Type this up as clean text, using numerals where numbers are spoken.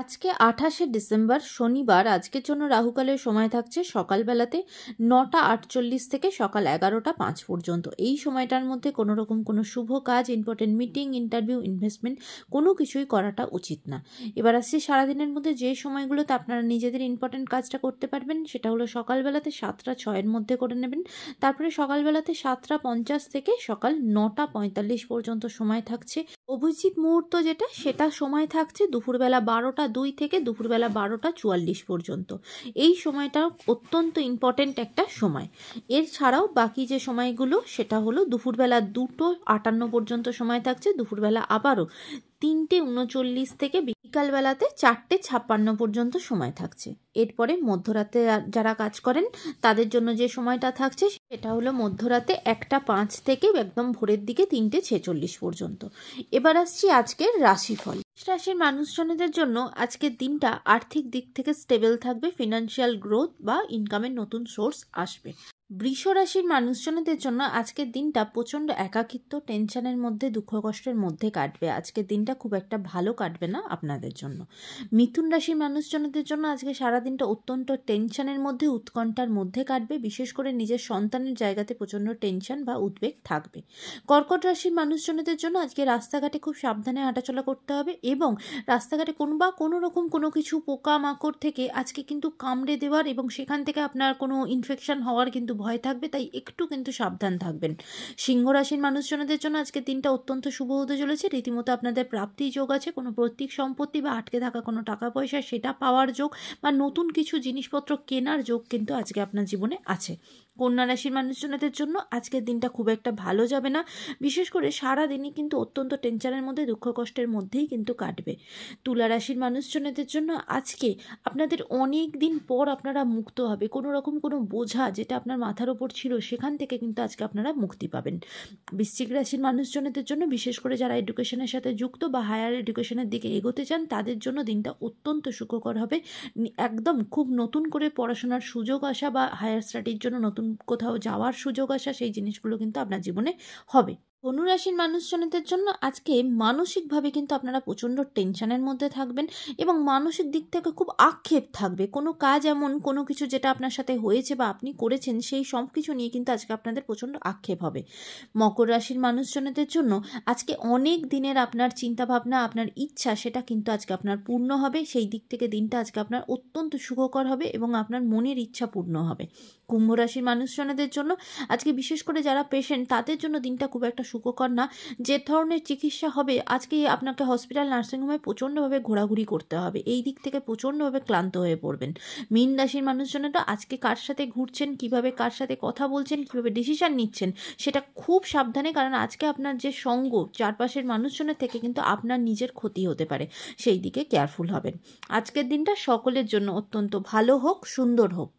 আজকে 28শে ডিসেম্বর শনিবার আজকের জন্য রাহুকালের সময় থাকছে সকালবেলাতে 9টা 48 থেকে সকাল 11টা 5 পর্যন্ত। এই সময়টার মধ্যে কোনো রকম কোনো শুভ কাজ, ইম্পর্টেন্ট মিটিং, ইন্টারভিউ, ইনভেস্টমেন্ট কোনো কিছুই করাটা উচিত না। এবার আসছে সারাদিনের মধ্যে যে সময়গুলোতে আপনারা নিজেদের ইম্পর্টেন্ট কাজটা করতে পারবেন সেটা হলো সকালবেলাতে 7টা 6-এর মধ্যে করে নেবেন। তারপরে সকালবেলাতে 7টা 50 থেকে সকাল 9টা 45 পর্যন্ত সময় থাকছে। অভিজিৎ মুহূর্ত যেটা সেটা সময় থাকছে দুপুরবেলা 12টা 2 থেকে দুপুরবেলা 12টা 44 পর্যন্ত। এই সময়টা অত্যন্ত ইম্পর্টেন্ট একটা সময়। এর ছাড়াও বাকি যে সময়গুলো সেটা হলো দুপুরবেলা 2টো 58 পর্যন্ত সময় থাকছে, দুপুরবেলা আবারও 3টে 39 থেকে বিকালবেলাতে 4টে 56 পর্যন্ত সময় থাকছে। এরপরে মধ্যরাতে যারা কাজ করেন তাদের জন্য যে সময়টা থাকছে সেটা হলো মধ্যরাতে 1টা 5 থেকে একদম ভোরের দিকে 3টে 46 পর্যন্ত। এবার আসছি আজকের রাশিফল। রাশির মানুষজনদের জন্য আজকের দিনটা আর্থিক দিক থেকে স্টেবল থাকবে, ফিনান্সিয়াল গ্রোথ বা ইনকামের নতুন সোর্স আসবে। বৃষ রাশির মানুষজনদের জন্য আজকের দিনটা প্রচণ্ড একাকিত্ব, টেনশনের মধ্যে, দুঃখ কষ্টের মধ্যে কাটবে। আজকের দিনটা খুব একটা ভালো কাটবে না আপনাদের জন্য। মিথুন রাশির মানুষজনদের জন্য আজকে সারাদিনটা অত্যন্ত টেনশনের মধ্যে, উৎকণ্ঠার মধ্যে কাটবে। বিশেষ করে নিজের সন্তানের জায়গাতে প্রচণ্ড টেনশন বা উদ্বেগ থাকবে। কর্কট রাশির মানুষজনদের জন্য আজকে রাস্তাঘাটে খুব সাবধানে হাঁটাচলা করতে হবে এবং রাস্তাঘাটে কোনো রকম কোনো কিছু পোকামাকড় থেকে আজকে কিন্তু কামড়ে দেওয়ার এবং সেখান থেকে আপনার কোনো ইনফেকশন হওয়ার কিন্তু ভয় থাকবে, তাই একটু কিন্তু সাবধান থাকবেন। সিংহ রাশির মানুষজনদের জন্য আজকে দিনটা অত্যন্ত শুভ হতে চলেছে। রীতিমতো আপনাদের প্রাপ্তি যোগ আছে, কোনো পৈতৃক সম্পত্তি বা আটকে থাকা কোনো টাকা পয়সা সেটা পাওয়ার যোগ বা নতুন কিছু জিনিসপত্র কেনার যোগ কিন্তু আজকে আপনার জীবনে আছে। কন্যা রাশির মানুষজনদের জন্য আজকের দিনটা খুব একটা ভালো যাবে না। বিশেষ করে সারাদিনই কিন্তু অত্যন্ত টেনশনের মধ্যে, দুঃখ কষ্টের মধ্যেই কিন্তু কাটবে। তুলা রাশির মানুষজনদের জন্য আজকে আপনাদের অনেক দিন পর আপনারা মুক্ত হবে। কোনো রকম কোনো বোঝা যেটা আপনার মাথার ওপর ছিল সেখান থেকে কিন্তু আজকে আপনারা মুক্তি পাবেন। বৃশ্চিক রাশির মানুষজনদের জন্য বিশেষ করে যারা এডুকেশনের সাথে যুক্ত বা হায়ার এডুকেশনের দিকে এগোতে চান তাদের জন্য দিনটা অত্যন্ত সুখকর হবে। একদম খুব নতুন করে পড়াশোনার সুযোগ আসা বা হায়ার স্টাডির জন্য নতুন কোথাও যাওয়ার সুযোগ আসা, সেই জিনিসগুলো কিন্তু আপনার জীবনে হবে। ধনুরাশির মানুষজনদের জন্য আজকে মানসিকভাবে কিন্তু আপনারা প্রচণ্ড টেনশনের মধ্যে থাকবেন এবং মানসিক দিক থেকে খুব আক্ষেপ থাকবে। কোনো কাজ এমন কোনো কিছু যেটা আপনার সাথে হয়েছে বা আপনি করেছেন সেই সব কিছু নিয়ে কিন্তু আজকে আপনাদের প্রচণ্ড আক্ষেপ হবে। মকর রাশির মানুষজনদের জন্য আজকে অনেক দিনের আপনার চিন্তাভাবনা, আপনার ইচ্ছা সেটা কিন্তু আজকে আপনার পূর্ণ হবে। সেই দিক থেকে দিনটা আজকে আপনার অত্যন্ত সুখকর হবে এবং আপনার মনের ইচ্ছা পূর্ণ হবে। কুম্ভ রাশির মানুষজনদের জন্য আজকে বিশেষ করে যারা পেশেন্ট তাদের জন্য দিনটা খুব একটা সুখকর না। যে ধরনের চিকিৎসা হবে আজকে আপনাকে হসপিটাল, নার্সিংহোমে প্রচণ্ডভাবে ঘোরাঘুরি করতে হবে। এই দিক থেকে প্রচণ্ডভাবে ক্লান্ত হয়ে পড়বেন। মীন রাশির মানুষজনেরা আজকে কার সাথে ঘুরছেন, কিভাবে কার সাথে কথা বলছেন, কিভাবে ডিসিশন নিচ্ছেন সেটা খুব সাবধানে, কারণ আজকে আপনার যে সঙ্গ চারপাশের মানুষজনের থেকে কিন্তু আপনার নিজের ক্ষতি হতে পারে, সেই দিকে কেয়ারফুল হবেন। আজকের দিনটা সকলের জন্য অত্যন্ত ভালো হোক, সুন্দর হোক।